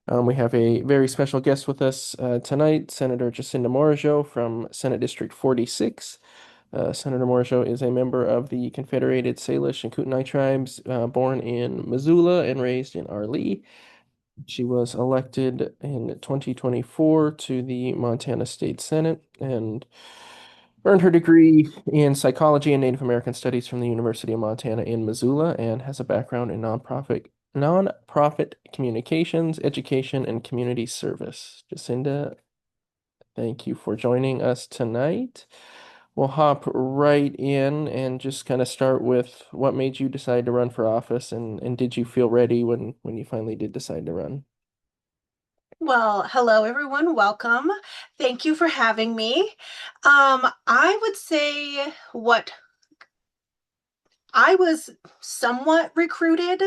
We have a very special guest with us tonight, Senator Jacinda Morigeau from Senate District 46. Senator Morigeau is a member of the Confederated Salish and Kootenai tribes, born in Missoula and raised in Arlee. She was elected in 2024 to the Montana State Senate and earned her degree in psychology and Native American studies from the University of Montana in Missoula and has a background in nonprofit communications, education, and community service. Jacinda, thank you for joining us tonight. We'll hop right in and just kind of start with what made you decide to run for office and did you feel ready when you finally did decide to run? Well, hello everyone. Welcome. Thank you for having me. I would say what I was somewhat recruited.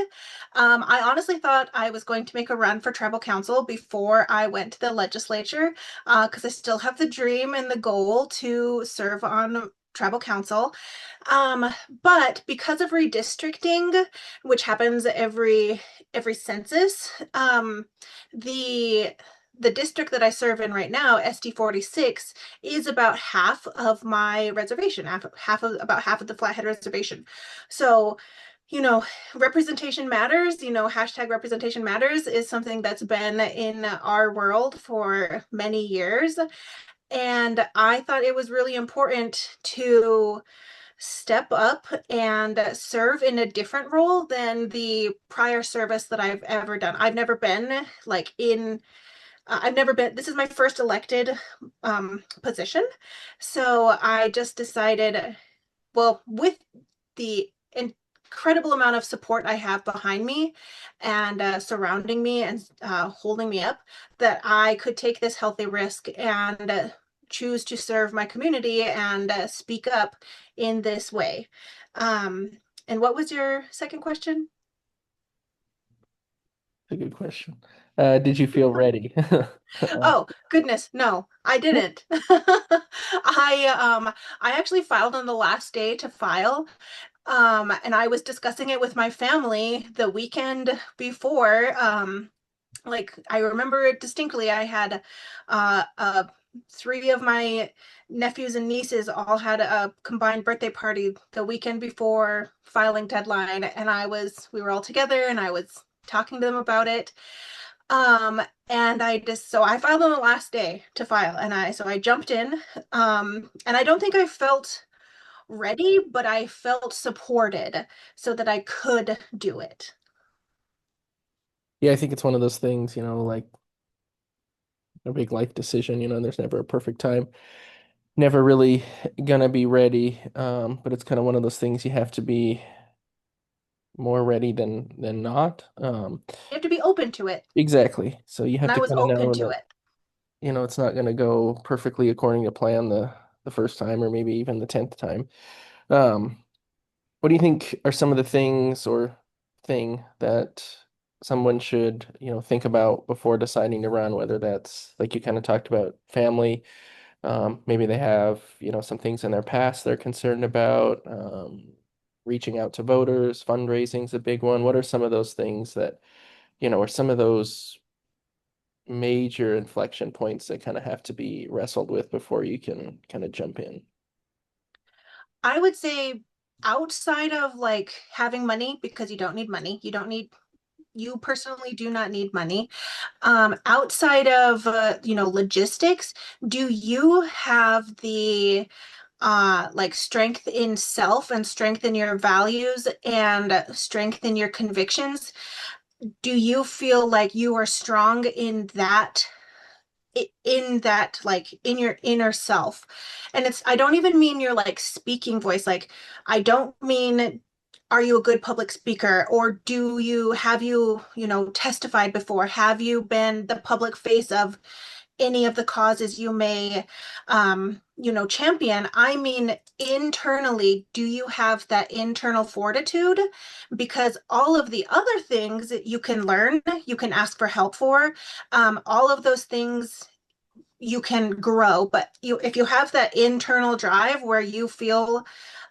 I honestly thought I was going to make a run for tribal council before I went to the legislature, because I still have the dream and the goal to serve on tribal council. But because of redistricting, which happens every census, the the district that I serve in right now, SD 46, is about half of my reservation, about half of the Flathead Reservation. So, you know, representation matters, hashtag representation matters is something that's been in our world for many years. And I thought it was really important to step up and serve in a different role than the prior service that I've ever done. I've never been, this is my first elected position. So I just decided, well, with the incredible amount of support I have behind me and surrounding me and holding me up, that I could take this healthy risk and choose to serve my community and speak up in this way. Um, and what was your second question? A good question. Did you feel ready? Oh, goodness, no, I didn't. I actually filed on the last day to file. And I was discussing it with my family the weekend before. Like I remember it distinctly. I had three of my nephews and nieces all had a combined birthday party the weekend before filing deadline, and we were all together, and I was talking to them about it. And I filed on the last day to file, and I jumped in. And I don't think I felt ready, but I felt supported so that I could do it. Yeah, I think it's one of those things, like a big life decision, there's never a perfect time. Never really gonna be ready. But it's kind of one of those things you have to be more ready than not. You have to be open to it, Exactly. So you and have I to was kind of open know to that, it. it's not gonna go perfectly according to plan the first time or maybe even the 10th time. Um, what do you think are some of the things or thing that someone should, think about before deciding to run, whether that's like you kind of talked about family, maybe they have, some things in their past they're concerned about, reaching out to voters, fundraising's a big one. What are some of those things that, or some of those major inflection points that kind of have to be wrestled with before you can kind of jump in? I would say outside of like having money, because you don't need money, you personally do not need money. Outside of logistics, do you have the like strength in self and strength in your values and strength in your convictions? Do you feel like you are strong in that like in your inner self? And I don't even mean your like speaking voice. Like I don't mean, are you a good public speaker, or have you testified before? Have you been the public face of any of the causes you may champion? I mean, internally, do you have that internal fortitude? Because all of the other things that you can learn, you can ask for help for, all of those things you can grow. But if you have that internal drive where you feel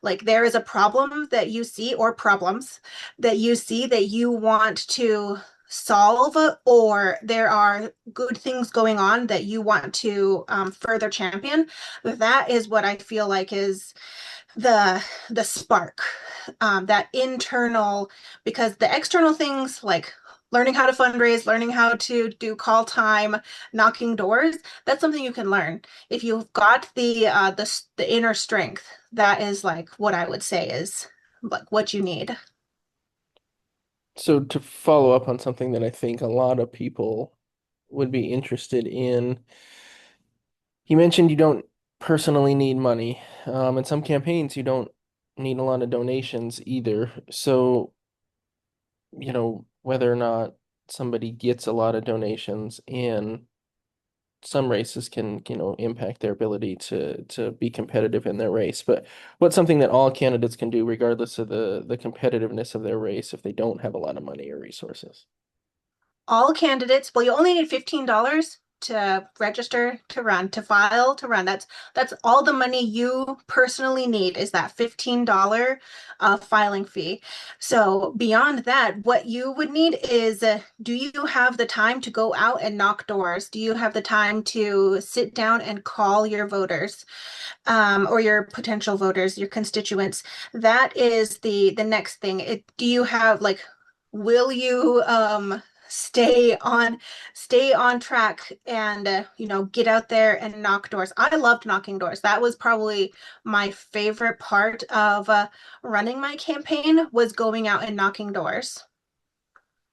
like there is a problem that you see, or problems that you see that you want to solve, or there are good things going on that you want to further champion, that is what I feel like is the spark, that internal, because the external things like learning how to fundraise, learning how to do call time, knocking doors, that's something you can learn. If you've got the inner strength, that is like what I would say is like what you need. So to follow up on something that I think a lot of people would be interested in, you mentioned you don't personally need money. In some campaigns, you don't need a lot of donations either. So, whether or not somebody gets a lot of donations in some races can, impact their ability to be competitive in their race. But what's something that all candidates can do regardless of the competitiveness of their race if they don't have a lot of money or resources? All candidates, well, you only need $15 to register to run, to file to run. That's all the money you personally need is that $15 filing fee. So beyond that, what you would need is, do you have the time to go out and knock doors? Do you have the time to sit down and call your voters, or your potential voters, your constituents? That is the next thing. Do you have like, will you stay on track and get out there and knock doors? I loved knocking doors. That was probably my favorite part of running my campaign, was going out and knocking doors.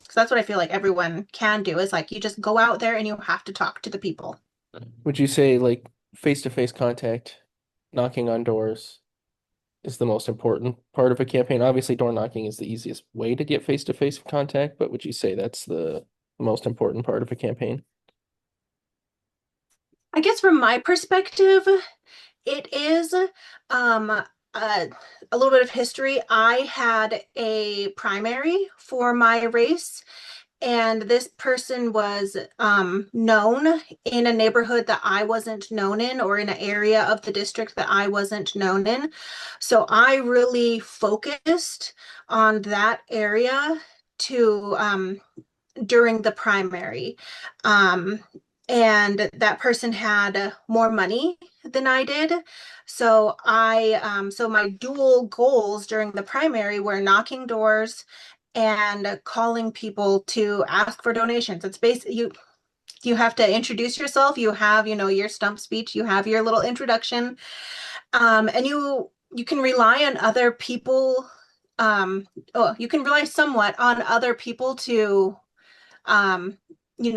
So that's what I feel like everyone can do, is like you just go out there and you have to talk to the people. Would you say like face-to-face contact, knocking on doors is the most important part of a campaign? Obviously, door knocking is the easiest way to get face-to-face contact, but would you say that's the most important part of a campaign? I guess from my perspective, it is. Um, a little bit of history. I had a primary for my race, and this person was known in a neighborhood that I wasn't known in, or in an area of the district that I wasn't known in. So I really focused on that area to during the primary. Um, and that person had more money than I did. So my dual goals during the primary were knocking doors and calling people to ask for donations. It's basically you have to introduce yourself. You have, your stump speech. You have your little introduction, and you can rely on other people. You can rely somewhat on other people to um,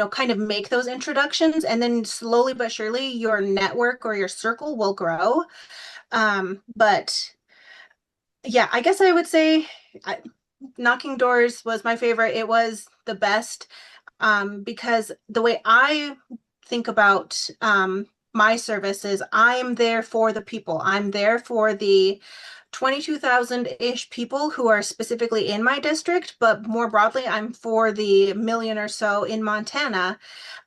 kind of make those introductions, and then slowly but surely your network or your circle will grow. But yeah, I guess I would say knocking doors was my favorite. It was the best, because the way I think about my service is I'm there for the people. I'm there for the 22,000-ish people who are specifically in my district, but more broadly, I'm for the million or so in Montana.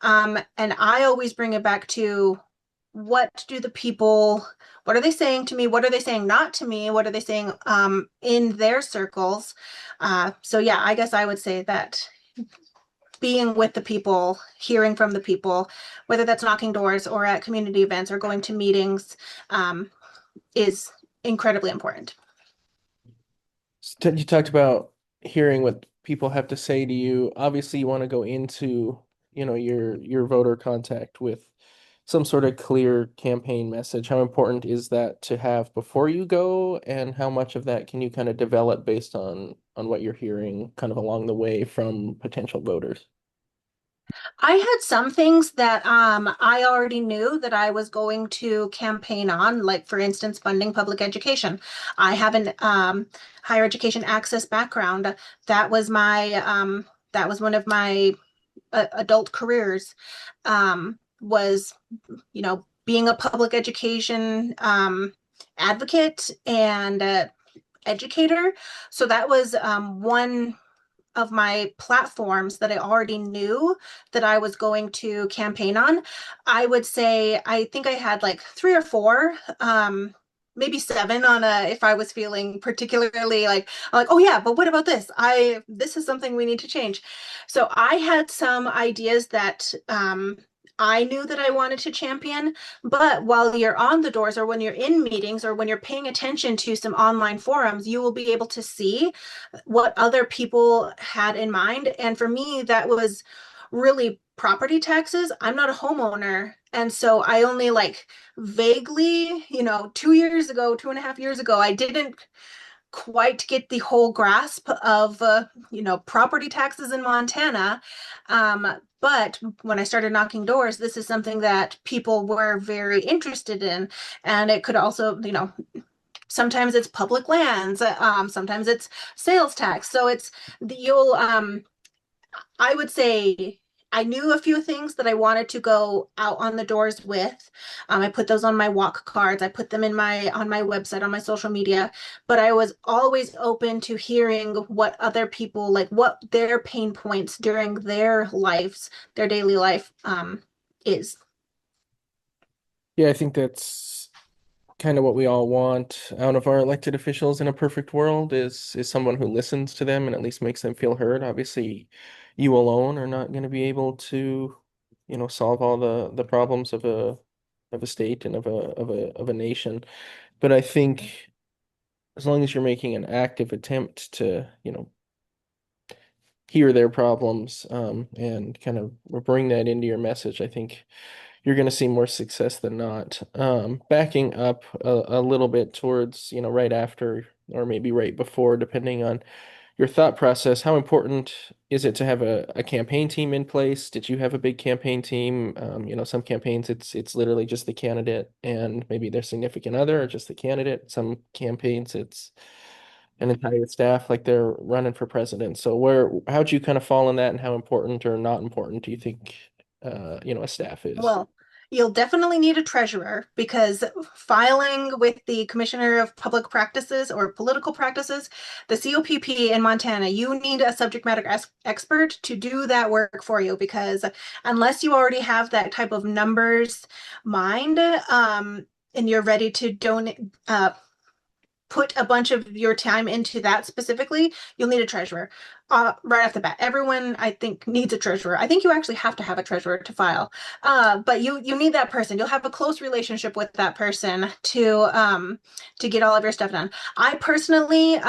And I always bring it back to, what do the people, what are they saying to me? What are they saying not to me? What are they saying in their circles? So yeah, I guess I would say that being with the people, hearing from the people, whether that's knocking doors or at community events or going to meetings, is incredibly important. You talked about hearing what people have to say to you. Obviously, you want to go into, your voter contact with some sort of clear campaign message. How important is that to have before you go, and how much of that can you kind of develop based on what you're hearing kind of along the way from potential voters? I had some things that I already knew that I was going to campaign on, like for instance, funding public education. I have an higher education access background. That was that was one of my adult careers. Was being a public education advocate and educator. So that was one of my platforms that I already knew that I was going to campaign on. I would say I think I had like three or four. maybe seven on a if I was feeling particularly like I'm like, oh yeah, but what about this? This is something we need to change. So I had some ideas that I knew that I wanted to champion, but while you're on the doors or when you're in meetings or when you're paying attention to some online forums, you will be able to see what other people had in mind. And for me, that was really property taxes. I'm not a homeowner. And so I only like vaguely, 2 years ago, 2.5 years ago, I didn't quite get the whole grasp of, property taxes in Montana. But when I started knocking doors, this is something that people were very interested in. And it could also, sometimes it's public lands, sometimes it's sales tax. So you'll, I would say I knew a few things that I wanted to go out on the doors with. I put those on my walk cards. I put them in my on my website, on my social media. But I was always open to hearing what other people like, what their pain points during their lives, their daily life, is. Yeah, I think that's kind of what we all want out of our elected officials in a perfect world is someone who listens to them and at least makes them feel heard. Obviously, you alone are not going to be able to, solve all the problems of a state and of a nation. But I think as long as you're making an active attempt to, hear their problems, and kind of bring that into your message, I think you're going to see more success than not. Backing up a little bit towards, right after or maybe right before, depending on your thought process, how important is it to have a campaign team in place? Did you have a big campaign team? Some campaigns it's literally just the candidate and maybe their significant other or just the candidate. Some campaigns it's an entire staff like they're running for president. So how'd you kind of fall in that and how important or not important do you think a staff is? Well, you'll definitely need a treasurer because filing with the Commissioner of Public Practices or Political Practices, the COPP in Montana, you need a subject matter expert to do that work for you because unless you already have that type of numbers mind, and you're ready to donate, put a bunch of your time into that specifically, you'll need a treasurer. Right off the bat, everyone I think needs a treasurer. I think you actually have to have a treasurer to file, but you need that person. You'll have a close relationship with that person to get all of your stuff done. I personally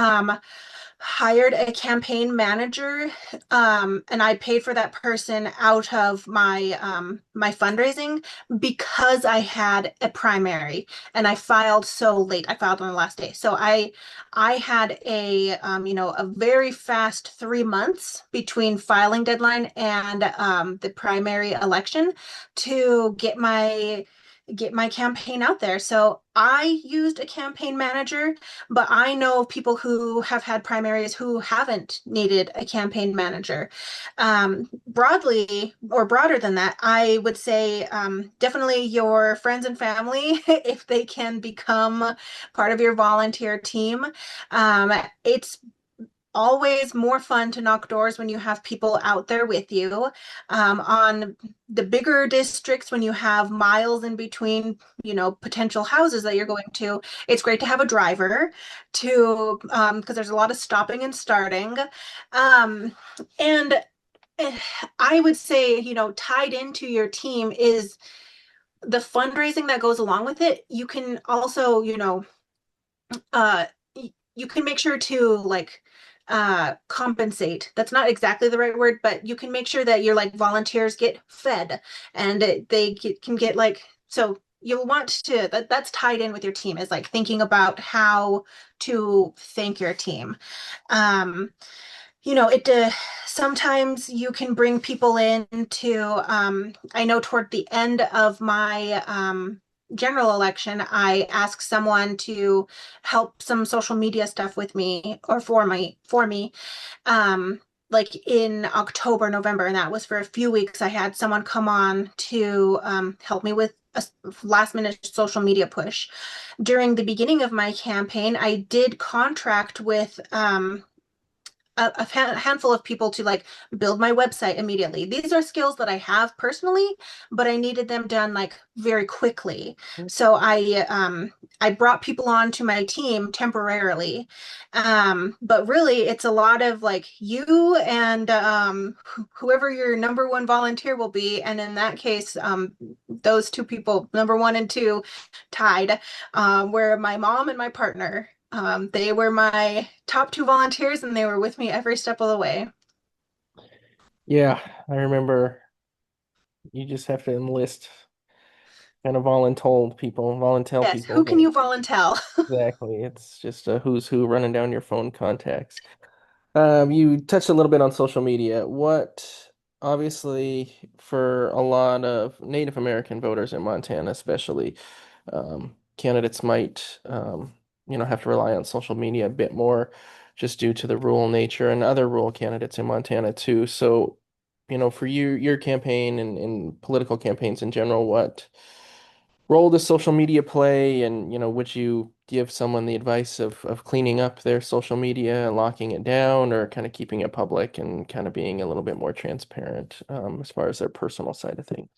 hired a campaign manager, and I paid for that person out of my fundraising because I had a primary and I filed so late. I filed on the last day. So I had a very fast 3 months between filing deadline and the primary election to get my campaign out there. So I used a campaign manager, but I know people who have had primaries who haven't needed a campaign manager. Broadly or broader than that, I would say definitely your friends and family, if they can become part of your volunteer team. It's always more fun to knock doors when you have people out there with you. On the bigger districts, when you have miles in between, potential houses that you're going to, it's great to have a driver to, because there's a lot of stopping and starting. And I would say, tied into your team is the fundraising that goes along with it. You can also, uh you can make sure to like compensate. That's not exactly the right word, but you can make sure that your like volunteers get fed and can get like so you'll want to that's tied in with your team is like thinking about how to thank your team. um it sometimes you can bring people in to I know toward the end of my general election I asked someone to help some social media stuff with me or for me like in October, November, and that was for a few weeks. I had someone come on to help me with a last minute social media push. During the beginning of my campaign, I did contract with handful of people to like build my website immediately. These are skills that I have personally, but I needed them done like very quickly. So I brought people on to my team temporarily. But really it's a lot of like you and whoever your number one volunteer will be. And in that case, those two people, number one and two, tied, were my mom and my partner. They were my top two volunteers and they were with me every step of the way. Yeah, I remember you just have to enlist kind of volunteer Yes, who can people. you volunteer? Exactly. It's just a who's who running down your phone contacts. You touched a little bit on social media. Obviously, for a lot of Native American voters in Montana, especially, candidates might, have to rely on social media a bit more just due to the rural nature and other rural candidates in Montana too. So, for you, your campaign and political campaigns in general, what role does social media play? And, would you give someone the advice of cleaning up their social media and locking it down or kind of keeping it public and kind of being a little bit more transparent, as far as their personal side of things?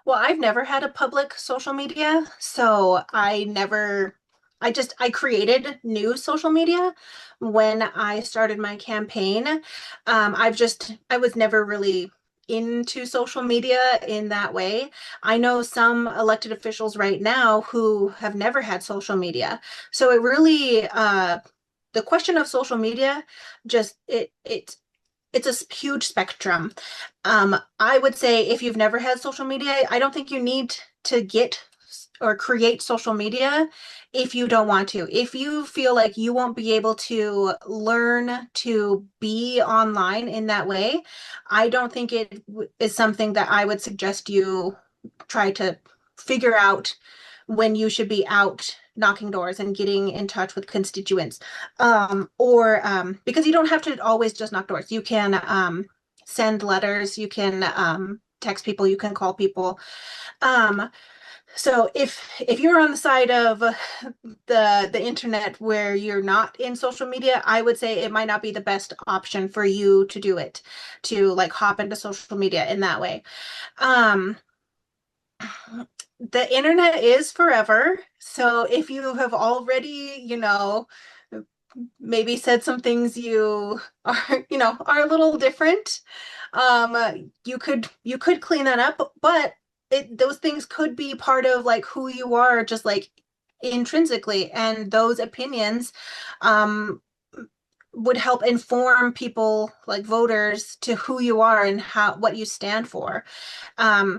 Well, I've never had a public social media, so I created new social media when I started my campaign. I was never really into social media in that way. I know some elected officials right now who have never had social media. So it really, the question of social media, just it's a huge spectrum. I would say if you've never had social media, I don't think you need to get or create social media if you don't want to. If you feel like you won't be able to learn to be online in that way, I don't think it is something that I would suggest you try to figure out when you should be out knocking doors and getting in touch with constituents. Or because you don't have to always just knock doors. You can send letters, you can text people, you can call people. Um, so if you're on the side of the internet where you're not in social media, I would say it might not be the best option for you to do it, to like hop into social media in that way. Um, the internet is forever. So if you have already, maybe said some things you are, are a little different, you could clean that up, but those things could be part of like who you are, just like intrinsically, and those opinions um would help inform people like voters to who you are and how what you stand for.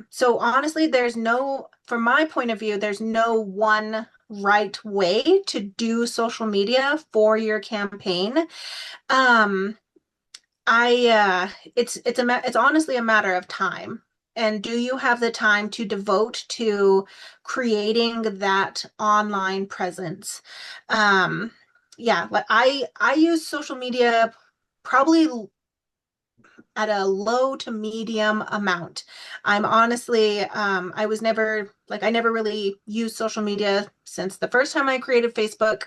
So honestly, from my point of view, there's no one right way to do social media for your campaign. Um, it's honestly a matter of time. And do you have the time to devote to creating that online presence? Um, yeah, like I use social media probably at a low to medium amount. I'm honestly, I never really used social media since the first time I created Facebook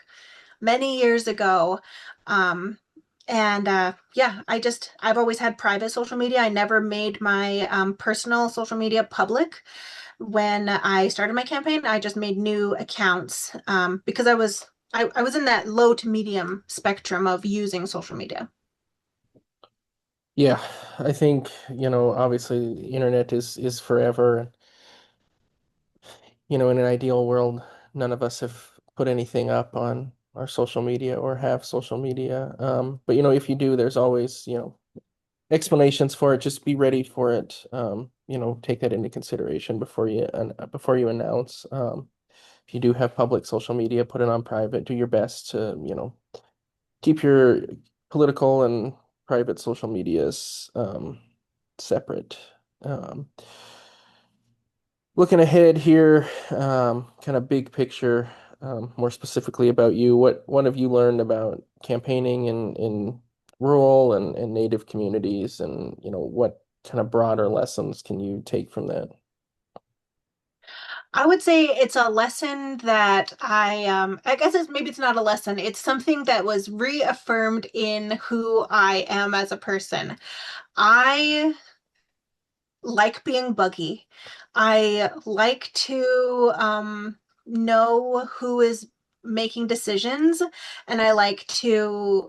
many years ago. Um, and yeah, I've always had private social media. I never made my personal social media public. When I started my campaign, I just made new accounts because I was in that low to medium spectrum of using social media. Yeah, I think, obviously the internet is forever. In an ideal world, none of us have put anything up on our social media or have social media. But if you do, there's always, explanations for it. Just be ready for it. Take that into consideration before you announce. If you do have public social media, put it on private. Do your best to, keep your political and private social medias separate. Um, Looking ahead here, kind of big picture, more specifically about you, what have you learned about campaigning in rural and native communities, and what kind of broader lessons can you take from that? I would say it's a lesson that I guess maybe it's not a lesson. It's something that was reaffirmed in who I am as a person. I like being buggy. I like to know who is making decisions, and I like to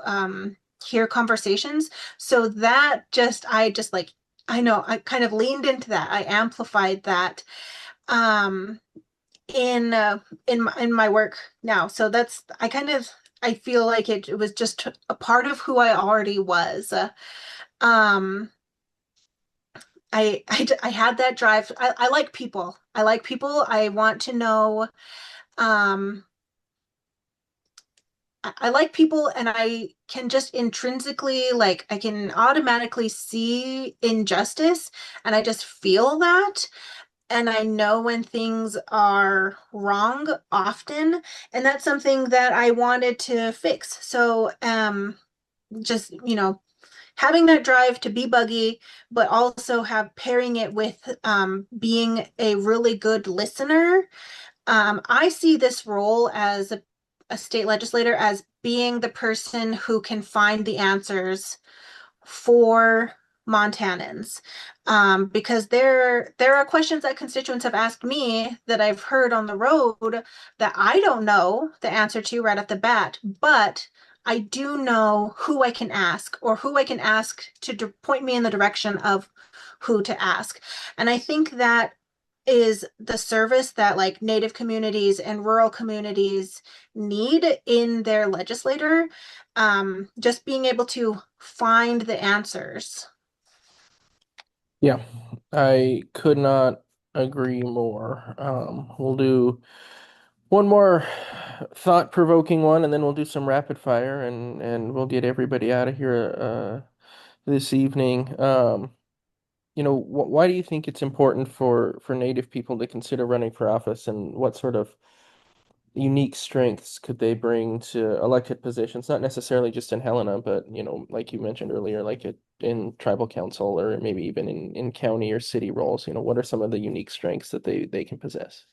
hear conversations. So that I just like, I know I kind of leaned into that. I amplified that um, in my work now. So that's I kind of I feel like it was just a part of who I already was. Um, I had that drive. I like people. I like people. I want to know. Um, I like people, and I can just intrinsically, like, I can automatically see injustice, and I just feel that. And I know when things are wrong often, and that's something that I wanted to fix. So, just, having that drive to be buggy, but also have pairing it with being a really good listener. I see this role as a state legislator as being the person who can find the answers for Montanans. Because there are questions that constituents have asked me that I've heard on the road that I don't know the answer to right off the bat, but I do know who I can ask, or who I can ask to point me in the direction of who to ask. And I think that is the service that like Native communities and rural communities need in their legislator. Just being able to find the answers. Yeah, I could not agree more. We'll do one more thought-provoking one, and then we'll do some rapid fire, and we'll get everybody out of here this evening. Why do you think it's important for Native people to consider running for office, and what sort of unique strengths could they bring to elected positions? Not necessarily just in Helena, but like you mentioned earlier, in tribal council or maybe even in county or city roles. What are some of the unique strengths that they can possess?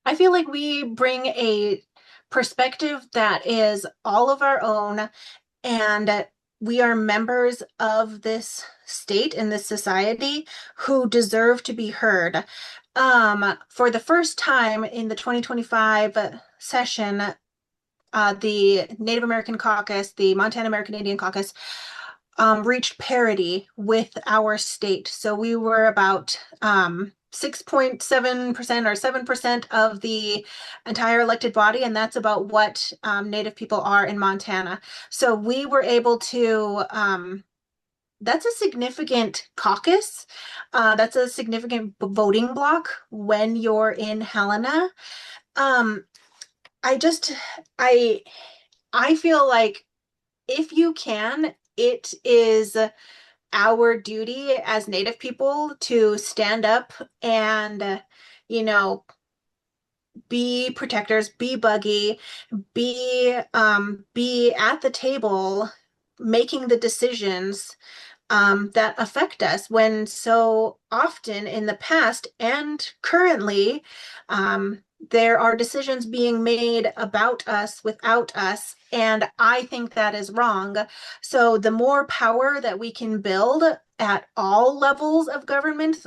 I feel like we bring a perspective that is all of our own, and we are members of this state and this society who deserve to be heard. For the first time in the 2025 session, the Native American Caucus, the Montana American Indian Caucus, reached parity with our state. So we were about 6.7% or 7% of the entire elected body, and that's about what Native people are in Montana. So we were able to, that's a significant caucus. That's a significant voting block when you're in Helena. Um, I just, I, I feel like if you can, it is our duty as Native people to stand up and, you know, be protectors, be buggy, be at the table making the decisions that affect us when so often in the past and currently um, there are decisions being made about us without us. And I think that is wrong. So the more power that we can build at all levels of government,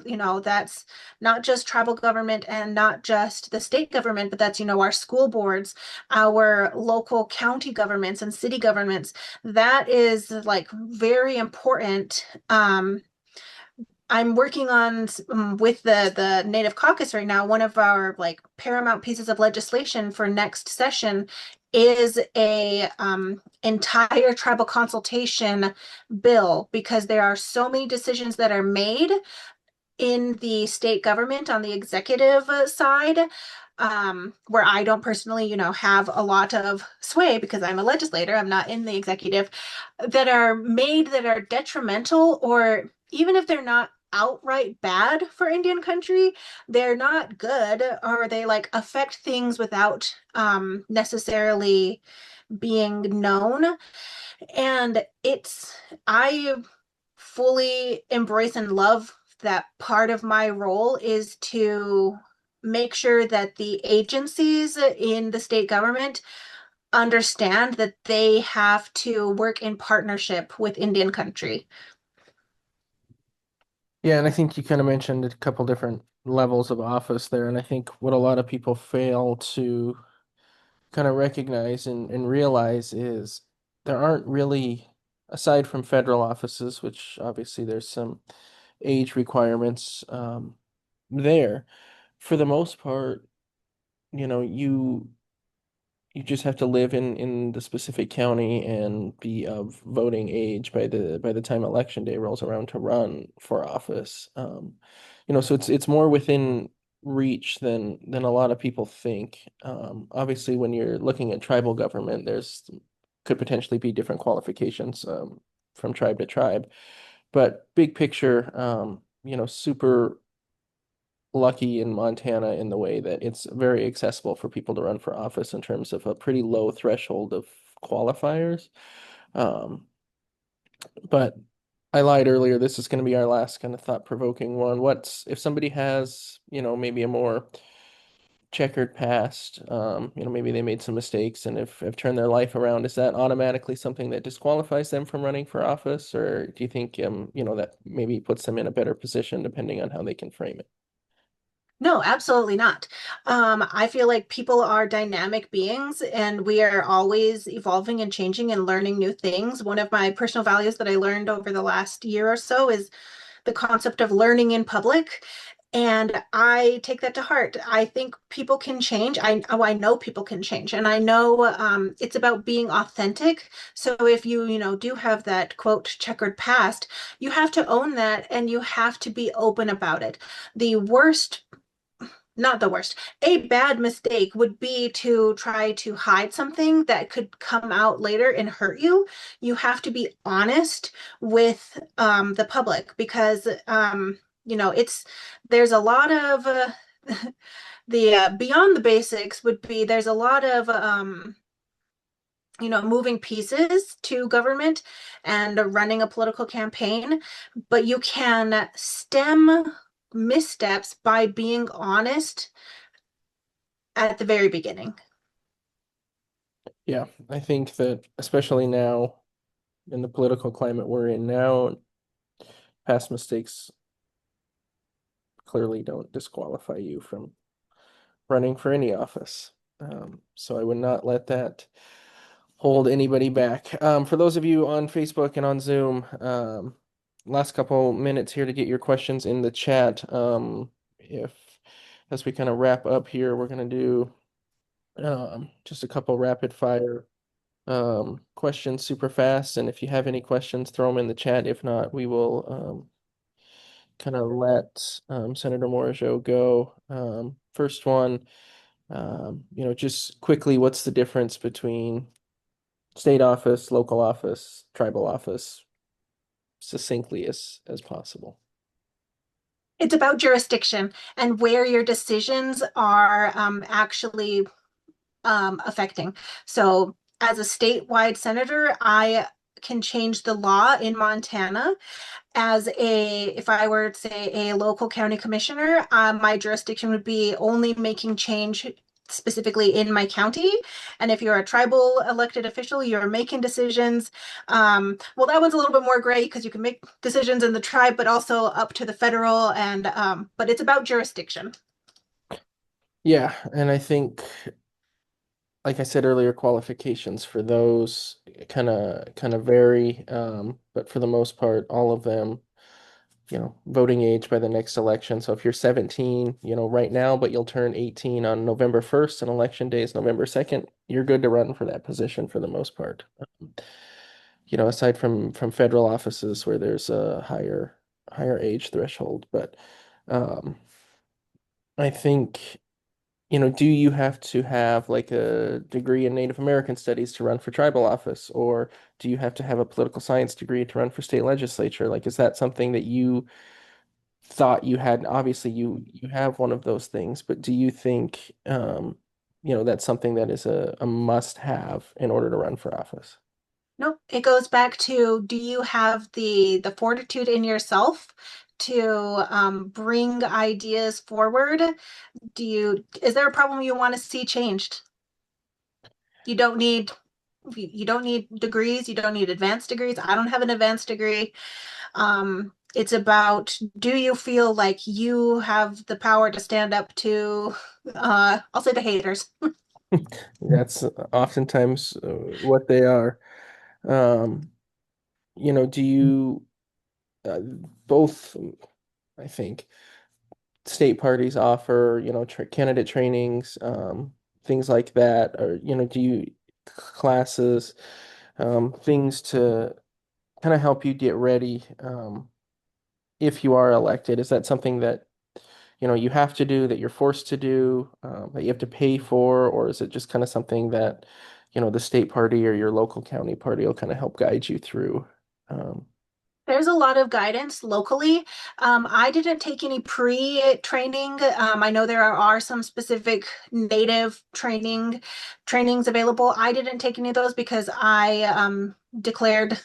that's not just tribal government and not just the state government, but that's, our school boards, our local county governments and city governments. That is like very important. I'm working on with the Native Caucus right now. One of our like paramount pieces of legislation for next session is a entire tribal consultation bill, because there are so many decisions that are made in the state government on the executive side, where I don't personally, have a lot of sway because I'm a legislator, I'm not in the executive, that are made that are detrimental, or even if they're not outright bad for Indian country, they're not good, or they like affect things without necessarily being known. And I fully embrace and love that part of my role is to make sure that the agencies in the state government understand that they have to work in partnership with Indian country. Yeah, and I think you kind of mentioned a couple different levels of office there, and I think what a lot of people fail to kind of recognize and realize is there aren't really, aside from federal offices, which obviously there's some age requirements there, for the most part, you just have to live in the specific county and be of voting age by the time election day rolls around to run for office. So it's more within reach than a lot of people think. Obviously, when you're looking at tribal government, there's could potentially be different qualifications from tribe to tribe, but big picture, super lucky in Montana in the way that it's very accessible for people to run for office in terms of a pretty low threshold of qualifiers. Um, but I lied earlier. This is going to be our last kind of thought-provoking one. What's if somebody has, maybe a more checkered past, maybe they made some mistakes and have turned their life around, is that automatically something that disqualifies them from running for office, or do you think, that maybe puts them in a better position depending on how they can frame it? No, absolutely not. I feel like people are dynamic beings and we are always evolving and changing and learning new things. One of my personal values that I learned over the last year or so is the concept of learning in public. And I take that to heart. I think people can change. I know people can change, and I know it's about being authentic. So if you do have that quote checkered past, you have to own that and you have to be open about it. The worst, not the worst, a bad mistake would be to try to hide something that could come out later and hurt you. You have to be honest with the public because it's there's a lot of the beyond the basics would be there's a lot of moving pieces to government and running a political campaign, but you can stem missteps by being honest at the very beginning. Yeah, I think that especially now in the political climate we're in now, past mistakes clearly don't disqualify you from running for any office. So I would not let that hold anybody back. For those of you on Facebook and on Zoom, last couple minutes here to get your questions in the chat. If as we kind of wrap up here, we're gonna do just a couple rapid fire questions super fast. And if you have any questions, throw them in the chat. If not, we will kind of let Senator Morigeau go. First one, just quickly, what's the difference between state office, local office, tribal office, succinctly as possible? It's about jurisdiction and where your decisions are actually affecting. So, as a statewide senator, I can change the law in Montana. If I were to say a local county commissioner, my jurisdiction would be only making change specifically in my county. And if you're a tribal elected official, you're making decisions. Well, that one's a little bit more gray because you can make decisions in the tribe, but also up to the federal. But it's about jurisdiction. Yeah, and I think, like I said earlier, qualifications for those kind of vary, but for the most part, all of them, voting age by the next election. So if you're 17, right now, but you'll turn 18 on November 1st and election day is November 2nd, you're good to run for that position for the most part. Aside from federal offices where there's a higher age threshold, but um, I think, do you have to have like a degree in Native American studies to run for tribal office, or do you have to have a political science degree to run for state legislature? Like, is that something that you thought you had? Obviously, you have one of those things, but do you think that's something that is a must have in order to run for office? Nope. It goes back to, do you have the fortitude in yourself to bring ideas forward? Is there a problem you want to see changed? You don't need you don't need degrees, you don't need advanced degrees. I don't have an advanced degree. It's about, do you feel like you have the power to stand up to, I'll say the haters. That's oftentimes what they are. Um, do you both, I think, state parties offer, candidate trainings, things like that, or, do you classes, things to kind of help you get ready, if you are elected? Is that something that, you have to do, that you're forced to do, that you have to pay for, or is it just kind of something that, the state party or your local county party will kind of help guide you through? Um, There's a lot of guidance locally. I didn't take any pre-training. I know there are some specific native trainings available. I didn't take any of those because I declared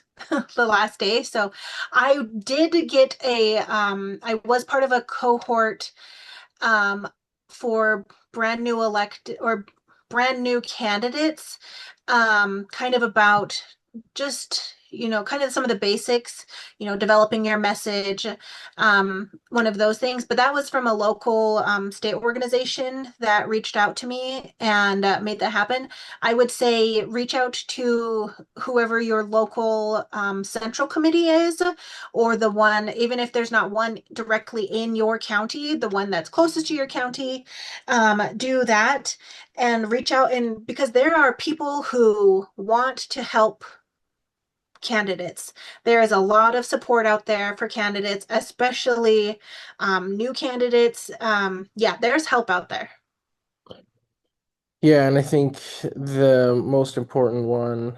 the last day. So I did get I was part of a cohort um, for brand new brand new candidates, kind of about just, kind of some of the basics, developing your message, one of those things. But that was from a local state organization that reached out to me and made that happen. I would say reach out to whoever your local central committee is, or the one, even if there's not one directly in your county, the one that's closest to your county, do that and reach out. And because there are people who want to help candidates, there is a lot of support out there for candidates, especially new candidates. Yeah, there's help out there. yeah, and I think the most important one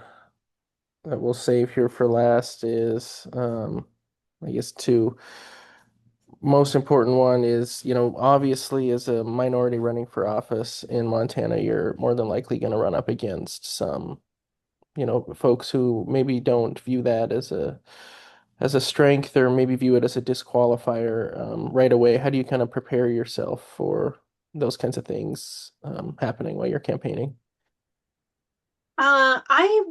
that we'll save here for last is, I guess, two. Most important one is, obviously, as a minority running for office in Montana, you're more than likely going to run up against some, folks who maybe don't view that as a strength, or maybe view it as a disqualifier, right away. How do you kind of prepare yourself for those kinds of things, happening while you're campaigning? I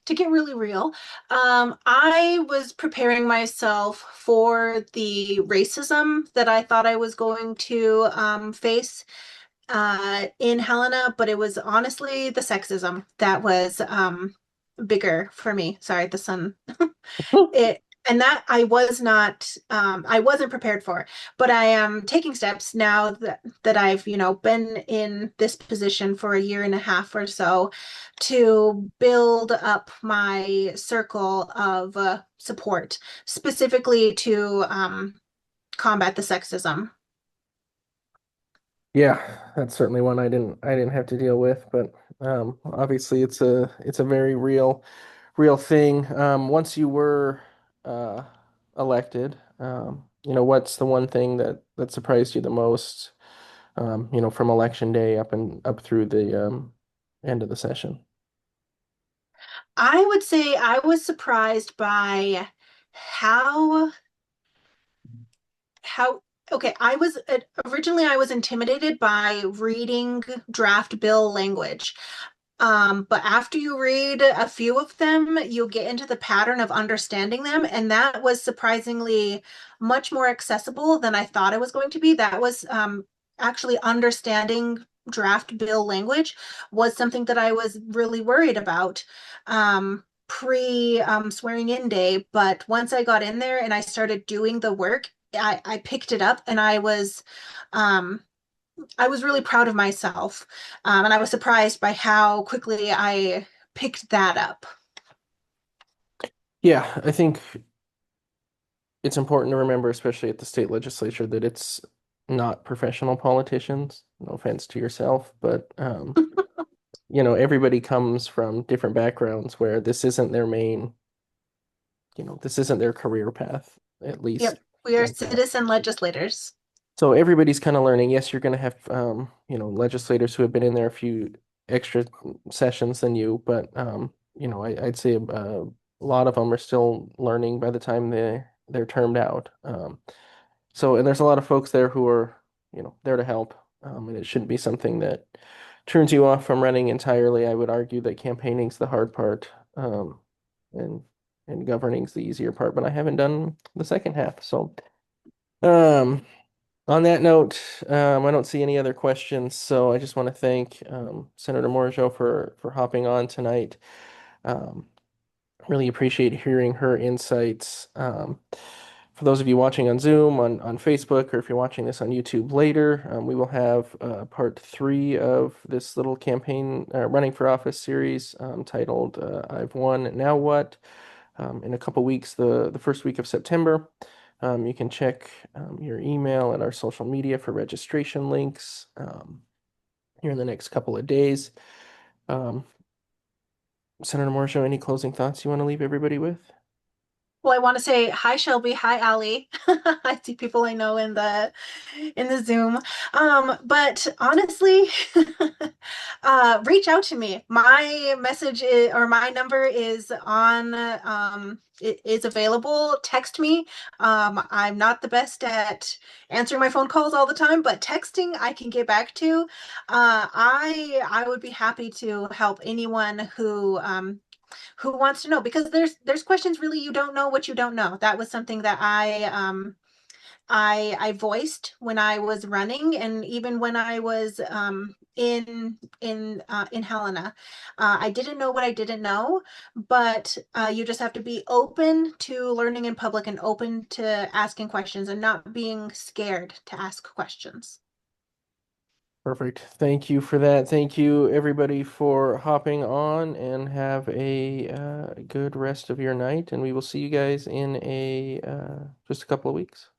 To get really real, I was preparing myself for the racism that I thought I was going to face in Helena, but it was honestly the sexism that was bigger for me. Sorry, the sun. It and that I wasn't prepared for, but I am taking steps now that I've, been in this position for a year and a half or so, to build up my circle of support, specifically to combat the sexism. Yeah, that's certainly one I didn't have to deal with, but obviously it's a very real thing. Once you were uh, elected, what's the one thing that surprised you the most, from election day up and up through the end of the session? I would say I was surprised by how how okay, originally I was intimidated by reading draft bill language. But after you read a few of them, you'll get into the pattern of understanding them, and that was surprisingly much more accessible than I thought it was going to be. That was actually understanding draft bill language was something that I was really worried about pre swearing in day. But once I got in there and I started doing the work, I picked it up, and um, I was really proud of myself. And I was surprised by how quickly I picked that up. Yeah, I think it's important to remember, especially at the state legislature, that it's not professional politicians. No offense to yourself, but everybody comes from different backgrounds where this isn't their career path, at least. Yep, we are citizen legislators. So everybody's kind of learning. Yes, you're going to have, legislators who have been in there a few extra sessions than you, but, I'd say a lot of them are still learning by the time they're termed out. So, and there's a lot of folks there who are, there to help. And it shouldn't be something that turns you off from running entirely. I would argue that campaigning's the hard part, and governing's the easier part, but I haven't done the second half. So, um, on that note, I don't see any other questions, so I just want to thank Senator Morigeau for hopping on tonight. Um, Really appreciate hearing her insights. For those of you watching on Zoom, on Facebook, or if you're watching this on YouTube later, we will have part 3 of this little campaign running for office series titled I've Won, Now What? In a couple weeks, the first week of September. You can check your email and our social media for registration links here in the next couple of days. Um, Senator Morshow, any closing thoughts you want to leave everybody with? Well, I want to say hi, Shelby. Hi, Allie. I see people I know in the Zoom. But honestly, reach out to me. My message is, or my number is on it is available. Text me. I'm not the best at answering my phone calls all the time, but texting I can get back to. I would be happy to help anyone who wants to know, because there's questions really you don't know what you don't know. That was something that I voiced when I was running, and even when I was in Helena. I didn't know what I didn't know, but you just have to be open to learning in public and open to asking questions and not being scared to ask questions. Perfect. Thank you for that. Thank you, everybody, for hopping on, and have a good rest of your night. And we will see you guys in just a couple of weeks.